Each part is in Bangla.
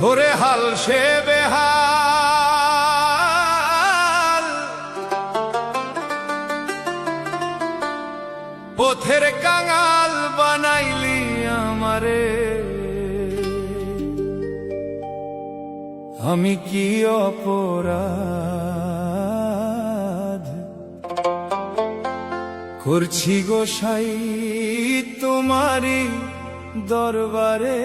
ওরে হাল সে বেহাল, পথের কাঙাল বানাইলি আমারে। আমি কি অপরাধ করছি গোসাই তোমারি দরবারে?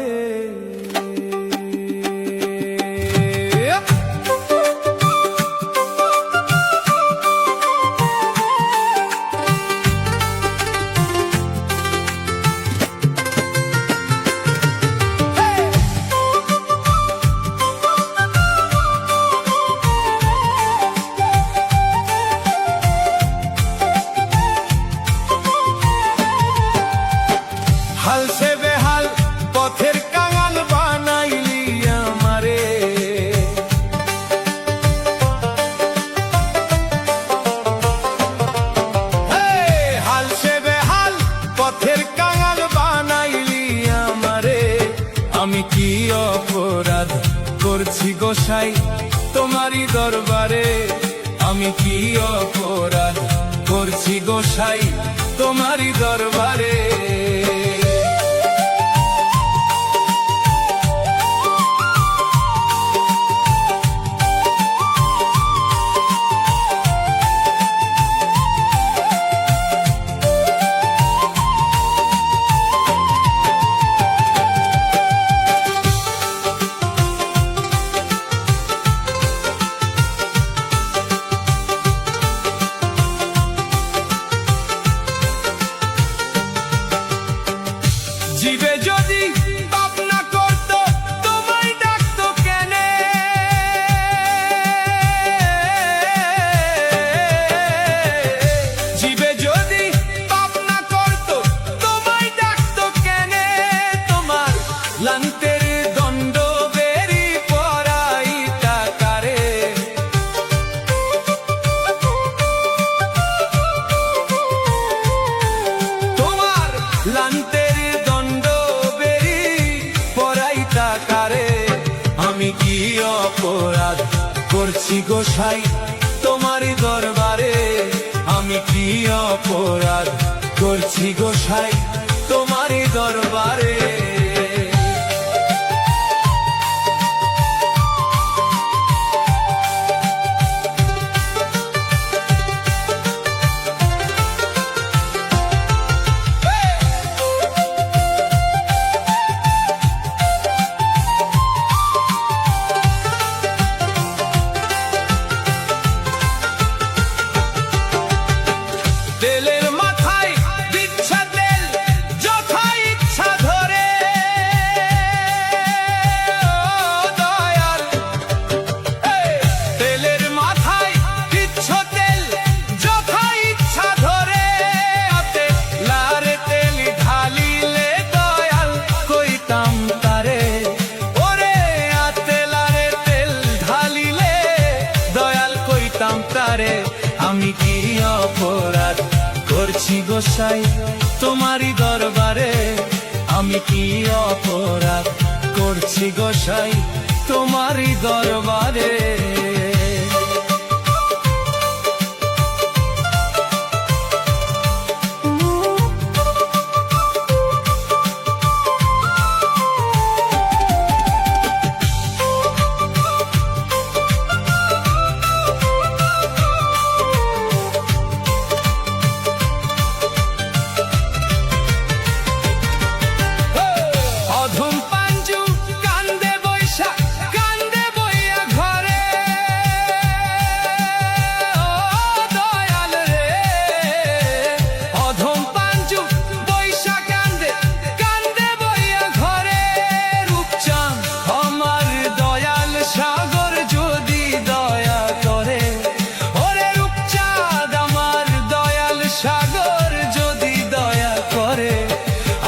হাল সে বেহাল, পথের কাঙাল বানাইলি আমারে। হাল সে বেহাল, পথের কাঙাল বানাইলি আমারে। আমি কি অপরাধ করছি গোসাই তোমারি দরবারে? আমি কি অপরাধ করছি গোসাই তোমারি দরবারে? জীবে যদি পাপ না করত তোমায় ডাকতো কেনে? জীবে যদি পাপ না করত তোমায় ডাকতো কেনে? তোমার লান্তের দণ্ড বেরি পরাইতা কারে? তোমার লান্তের আমি কি অপরাধ করছি গোসাই তোমারি দরবারে? আমি কি অপরাধ করছি গোসাই তোমারি দরবারে? তেলের মাথায় দিচ্ছা তেল যথা ইচ্ছা ধরে, দয়াল তেলের মাথায় দিচ্ছ তেল যথা ইচ্ছা ধরে। আতে লারে তেল ঢালিলে দয়াল কইতাম তারে। ওরে আতে লারে তেল ঢালিলে দয়াল কইতাম তারে। আমি কি অপরাধ করছি গোসাই তোমারি দরবারে? আমি কি অপরাধ করছি গোসাই তোমারি দরবারে?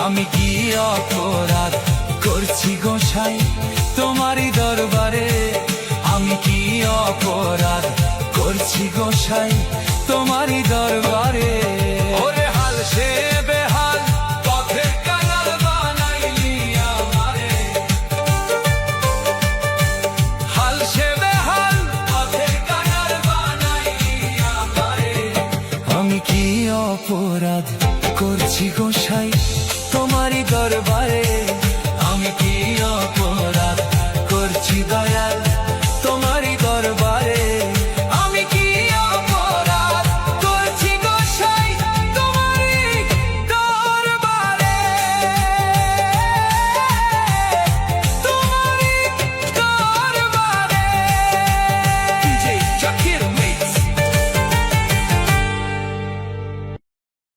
আমি কি অপরাধ করছি গোসাই তোমারি দরবারে? আমি কি অপরাধ করছি গোসাই তোমারি দরবারে? ওরে হাল সে বেহাল, পথের কাঙাল বানাইলি আমারে। অপরাধ করছি গোসাই